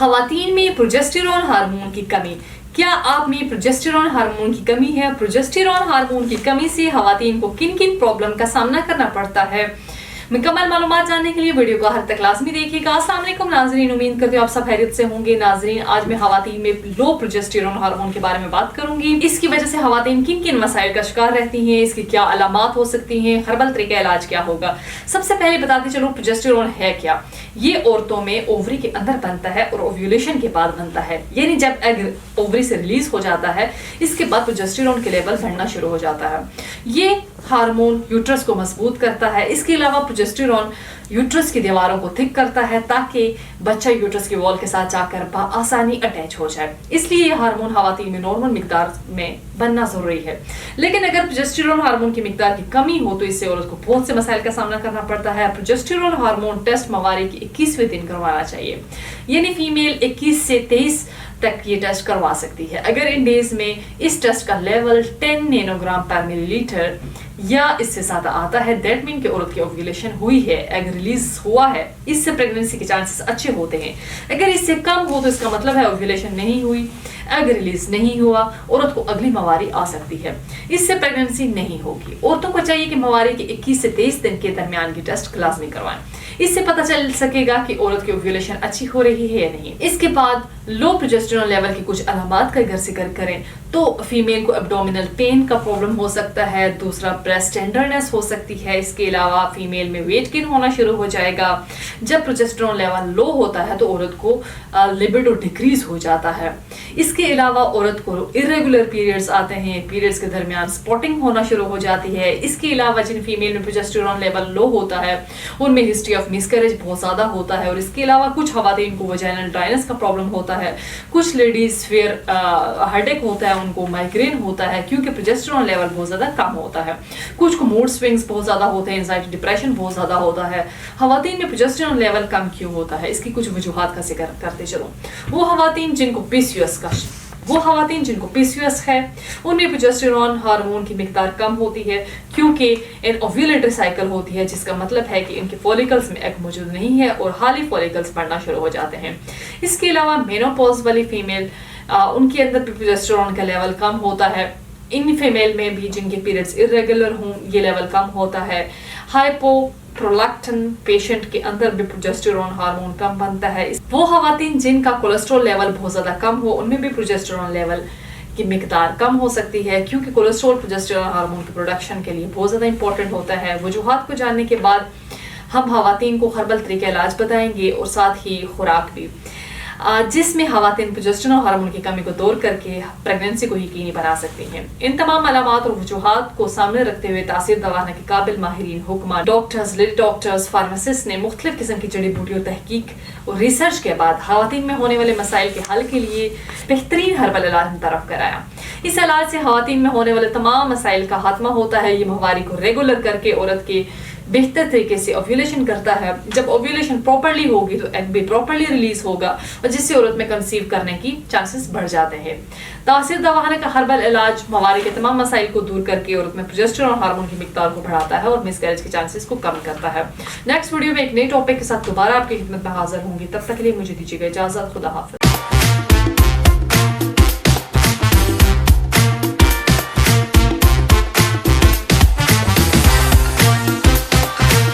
खवातीन में progesterone hormone की कमी। क्या आप में प्रोजेस्टेरॉन हार्मोन की कमी है? प्रोजेस्टेरॉन हार्मोन की कमी से खवातीन को किन किन प्रॉब्लम का सामना करना पड़ता है? मुकम्मल मालूमात जानने के लिए वीडियो को हर तक लाजमी देखिएगा। अस्सलाम वालेकुम नाज़रीन, उम्मीद करती हूँ आप सब खैरियत से होंगे। नाज़रीन, आज मैं खवातीन में लो प्रोजेस्टेरॉन हार्मोन के बारे में बात करूंगी। इसकी वजह से खवातीन किन किन मसाइल का शिकार रहती हैं, इसकी क्या अलामात हो सकती हैं, हर्बल तरीका इलाज क्या होगा। सबसे पहले बताते चलो प्रोजेस्टेरॉन है क्या। ये औरतों में ओवरी के अंदर बनता है और ओव्यूलेशन के बाद बनता है, यानी जब एग ओवरी से रिलीज हो जाता है इसके बाद प्रोजेस्टेरॉन के लेवल बढ़ना शुरू हो जाता है। ये हार्मोन यूट्रस को मजबूत करता है। इसके अलावा प्रोजेस्टेरॉन यूट्रस की दीवारों को थिक करता है ताकि बच्चा यूट्रस की वॉल के साथ जाकर आसानी अटैच हो जाए। इसलिए ये हार्मोन खवातीन में नॉर्मल मिकदार में बनना जरूरी है। लेकिन अगर प्रोजेस्टेरॉन हार्मोन की मिकदार की कमी हो तो इससे औरत को बहुत से मसाइल का सामना करना पड़ता है। प्रोजेस्टेरॉन हार्मोन टेस्ट मवारी के 21वें दिन करवाना चाहिए, यानी फीमेल 21 से 23 तक ये टेस्ट करवा सकती है। अगर इन डेज में इस टेस्ट का लेवल 10 नैनोग्राम पर मिलीलीटर या इससे ज्यादा आता है, दैट मीन कि औरत की ओव्यूलेशन हुई है, एग रिलीज हुआ है, इससे प्रेगनेंसी के चांसेस अच्छे होते हैं। अगर इससे कम हो तो इसका मतलब है ओव्यूलेशन नहीं हुई, एग रिलीज नहीं हुआ, औरत को अगली मवारी आ सकती है, इससे प्रेगनेंसी नहीं होगी। औरतों को चाहिए कि मवारी के 21 से 23 दिन के दरमियान की टेस्ट लाजमी करवाएं। इससे पता चल सकेगा कि औरत की ओव्यूलेशन अच्छी हो रही है या नहीं। इसके बाद लो प्रोजेस्टेरॉन लेवल की कुछ अलामात का अगर जिक्र करें तो फीमेल को एब्डोमिनल पेन का प्रॉब्लम हो सकता है, दूसरा ब्रेस्ट टेंडरनेस हो सकती है। इसके अलावा फीमेल में वेट गेन होना शुरू हो जाएगा। जब प्रोजेस्टेरॉन लेवल लो होता है तो औरत को लिबिडो डिक्रीज हो जाता है। इसके अलावा औरत को इरेगुलर पीरियड्स आते हैं, पीरियड्स के दरमियान स्पॉटिंग होना शुरू हो जाती है। इसके अलावा जिन फीमेल में प्रोजेस्टेरॉन लेवल लो होता है उनमें हिस्ट्री ऑफ मिसकैरेज बहुत ज्यादा होता है। और इसके अलावा कुछ खवातीन को वजाइनल ड्राइनेस का प्रॉब्लम होता है, कुछ लेडीज फिर हेडेक होता है, उनको माइग्रेन होता है क्योंकि प्रोजेस्टेरॉन लेवल बहुत ज्यादा कम होता है। कुछ को मूड स्विंग्स बहुत ज्यादा होते हैं, एंजाइटी डिप्रेशन बहुत ज्यादा होता है। खवातीन में प्रोजेस्टेरॉन लेवल कम क्यों होता है, इसकी कुछ वजूहात का जिक्र करते चलो। वो खवातीन जिनको पीसीओएस है उनमें प्रोजेस्टेरॉन हार्मोन की मिकदार कम होती है क्योंकि इन ओव्यूलेटरी साइकिल होती है, जिसका मतलब है कि इनके फॉलिकल्स में एग मौजूद नहीं है और हाली फॉलिकल्स बढ़ना शुरू हो जाते हैं। इसके अलावा मेनोपॉज वाली फीमेल उनके अंदर भी प्रोजेस्टेरॉन का लेवल कम होता है। इन फीमेल में भी जिनके पीरियड्स इरेगुलर हों ये लेवल कम होता है। हाइपोप्रोलैक्टिन पेशेंट के अंदर भी प्रोजेस्टेरॉन हार्मोन कम बनता है। वो खवातीन जिनका कोलेस्ट्रॉल लेवल बहुत ज्यादा कम हो उनमें भी प्रोजेस्टेरॉन लेवल की मिकदार कम हो सकती है क्योंकि कोलेस्ट्रॉल प्रोजेस्टेरॉन हार्मोन के प्रोडक्शन के लिए बहुत ज्यादा इंपॉर्टेंट होता है। वजूहात को जानने के बाद हम खवातीन को हर्बल तरीका इलाज बताएंगे और साथ ही खुराक भी, जिसमें खवातीन प्रोजेस्टेरॉन हार्मोन की कमी को दूर करके प्रेगनेंसी को यकीनी बना सकती हैं। इन तमाम अलामात और वजूहात को सामने रखते हुए तासीर दवाना के काबिल माहिरीन हुक्मा, डॉक्टर्स, लेडी डॉक्टर्स, फार्मासिस्ट ने मुख्तलिफ किस्म की जड़ी बूटियों, तहकीक और रिसर्च के बाद खवातीन में होने वाले मसाइल के हल के लिए बेहतरीन हर्बल इलाज मुतारफ कराया। इस इलाज से खवातीन में होने वाले तमाम मसाइल का खात्मा होता है। ये माहवारी को रेगुलर करके औरत के बेहतर तरीके से ओव्यूलेशन करता है। जब ओव्यूलेशन प्रॉपर्ली होगी तो एग भी प्रॉपर्ली रिलीज होगा और जिससे औरत में कंसीव करने की चांसेस बढ़ जाते हैं। तासीर दवाखाने का हर्बल इलाज मवारी के तमाम मसाइल को दूर करके औरत में प्रोजेस्टेरॉन हार्मोन की मिकदार को बढ़ाता है और मिसकैरेज के चांसेस को कम करता है। नेक्स्ट वीडियो में एक नए टॉपिक के साथ दोबारा आपकी खिदमत में हाजिर होंगी। तब तक के लिए मुझे दीजिएगा इजाजत। खुदा हाफिज।